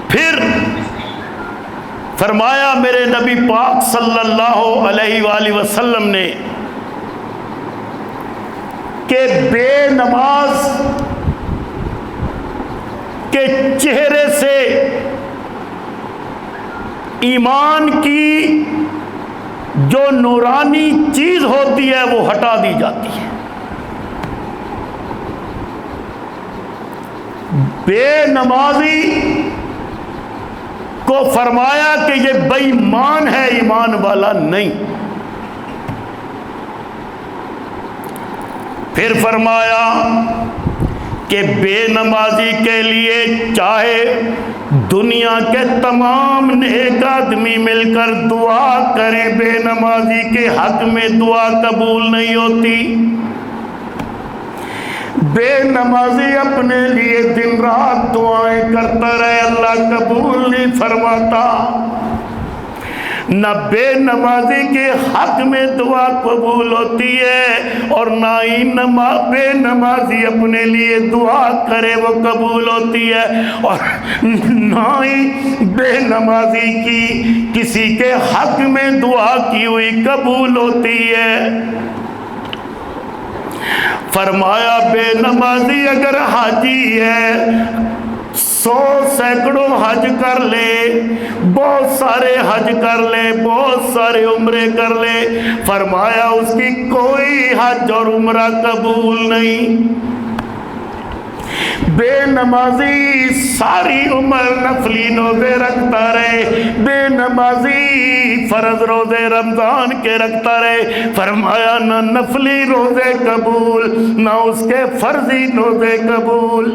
پھر فرمایا میرے نبی پاک صلی اللہ علیہ وآلہ وسلم نے کہ بے نماز کے چہرے سے ایمان کی جو نورانی چیز ہوتی ہے وہ ہٹا دی جاتی ہے. بے نمازی کو فرمایا کہ یہ بے ایمان ہے، ایمان والا نہیں. پھر فرمایا کہ بے نمازی کے لیے چاہے دنیا کے تمام نیک آدمی مل کر دعا کریں، بے نمازی کے حق میں دعا قبول نہیں ہوتی. بے نمازی اپنے لیے دن رات دعائیں کرتا رہے، اللہ قبول نہیں فرماتا. نہ بے نمازی کے حق میں دعا قبول ہوتی ہے اور نہ ہی بے نمازی اپنے لیے دعا کرے وہ قبول ہوتی ہے، اور نہ ہی بے نمازی کی کسی کے حق میں دعا کی ہوئی قبول ہوتی ہے. فرمایا بے نمازی اگر حاجی ہے، 100 سینکڑوں حج کر لے، بہت سارے حج کر لے، بہت سارے عمرے کر لے، فرمایا اس کی کوئی حج اور عمرہ قبول نہیں. بے نمازی ساری عمر نفلی روزے رکھتا رہے، بے نمازی فرض روزے رمضان کے رکھتا رہے، فرمایا نہ نفلی روزے قبول نہ اس کے فرضی روزے قبول.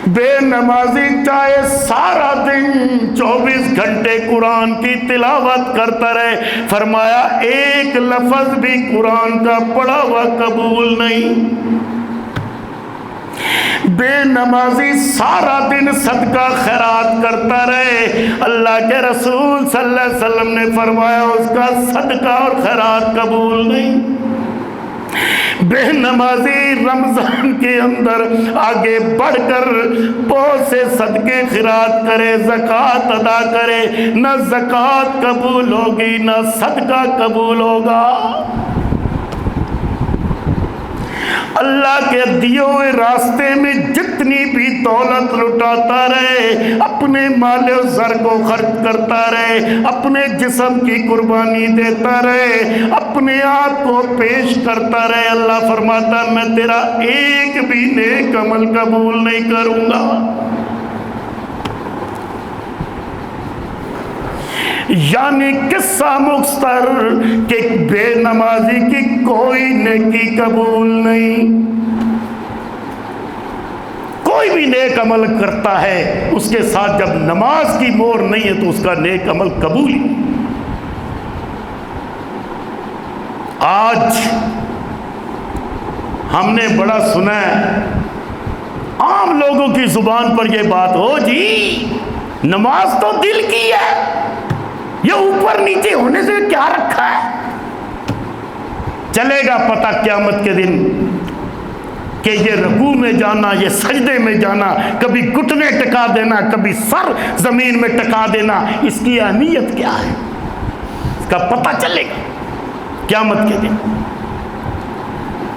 بے نمازی چاہے سارا دن 24 گھنٹے قرآن کی تلاوت کرتا رہے، فرمایا ایک لفظ بھی قرآن کا پڑھا ہوا قبول نہیں. بے نمازی سارا دن صدقہ خیرات کرتا رہے، اللہ کے رسول صلی اللہ علیہ وسلم نے فرمایا اس کا صدقہ اور خیرات قبول نہیں. بے نمازی رمضان کے اندر آگے بڑھ کر بہت سے صدقے خیرات کرے، زکوٰۃ ادا کرے، نہ زکوٰۃ قبول ہوگی نہ صدقہ قبول ہوگا. اللہ کے دیے ہوئے راستے میں جتنی بھی دولت لٹاتا رہے، اپنے مال و زر کو خرچ کرتا رہے، اپنے جسم کی قربانی دیتا رہے، اپنے آپ کو پیش کرتا رہے، اللہ فرماتا میں تیرا ایک بھی نیک عمل قبول نہیں کروں گا. یعنی قصہ مختصر کہ بے نمازی کی کوئی نیکی قبول نہیں. کوئی بھی نیک عمل کرتا ہے اس کے ساتھ جب نماز کی مہر نہیں ہے تو اس کا نیک عمل قبول ہی. آج ہم نے بڑا سنا ہے عام لوگوں کی زبان پر یہ بات، ہو جی نماز تو دل کی ہے، یہ اوپر نیچے ہونے سے کیا رکھا ہے. چلے گا پتہ قیامت کے دن کہ یہ رکوع میں جانا، یہ سجدے میں جانا، کبھی گھٹنے ٹکا دینا، کبھی سر زمین میں ٹکا دینا، اس کی اہمیت کیا ہے اس کا پتہ چلے گا قیامت کے دن.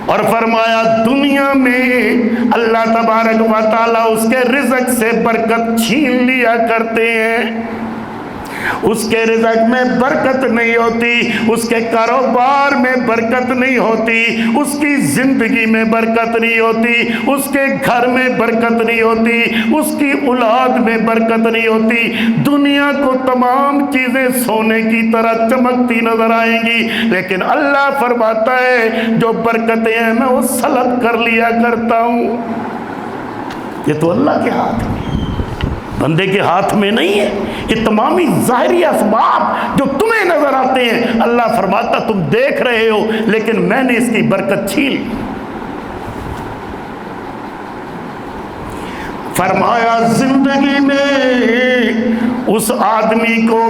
اور فرمایا دنیا میں اللہ تبارک و تعالیٰ اس کے رزق سے برکت چھین لیا کرتے ہیں، اس کے رزق میں برکت نہیں ہوتی، اس کے کاروبار میں برکت نہیں ہوتی، اس کی زندگی میں برکت نہیں ہوتی، اس کے گھر میں برکت نہیں ہوتی، اس کی اولاد میں برکت نہیں ہوتی. دنیا کو تمام چیزیں سونے کی طرح چمکتی نظر آئیں گی، لیکن اللہ فرماتا ہے جو برکتیں ہیں میں وہ سلب کر لیا کرتا ہوں. یہ تو اللہ کے ہاتھ میں، بندے کے ہاتھ میں نہیں ہے. یہ تمامی ظاہری اسباب جو تمہیں نظر آتے ہیں اللہ فرماتا تم دیکھ رہے ہو لیکن میں نے اس کی برکت چھین. فرمایا زندگی میں اس آدمی کو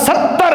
70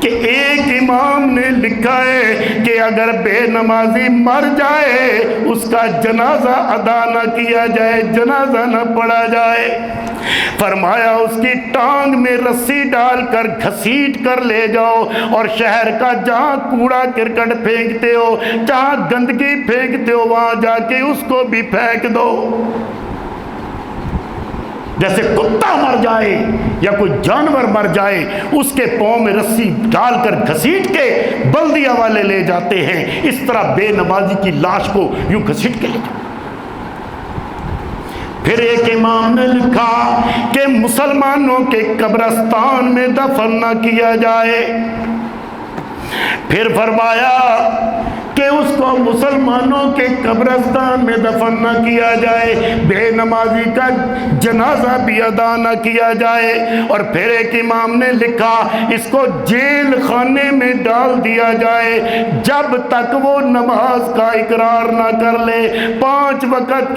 کہ ایک امام نے لکھا ہے کہ اگر بے نمازی مر جائے اس کا جنازہ ادا نہ کیا جائے، جنازہ نہ پڑھا جائے، فرمایا اس کی ٹانگ میں رسی ڈال کر گھسیٹ کر لے جاؤ اور شہر کا جہاں کوڑا کرکٹ پھینکتے ہو، جہاں گندگی پھینکتے ہو وہاں جا کے اس کو بھی پھینک دو۔ جیسے کتا مر جائے یا کوئی جانور مر جائے، اس کے پاؤں میں رسی ڈال کر گھسیٹ کے بلدیہ والے لے جاتے ہیں، اس طرح بے نمازی کی لاش کو یوں گھسیٹ کے لے جاتے۔ پھر ایک امام نے لکھا کہ مسلمانوں کے قبرستان میں دفن نہ کیا جائے، پھر فرمایا کہ اس کو مسلمانوں کے قبرستان میں دفن نہ کیا جائے، بے نمازی کا جنازہ بھی ادا نہ کیا جائے، اور پھر ایک امام نے لکھا اس کو جیل خانے میں ڈال دیا جائے جب تک وہ نماز کا اقرار نہ کر لے، 5 وقت کی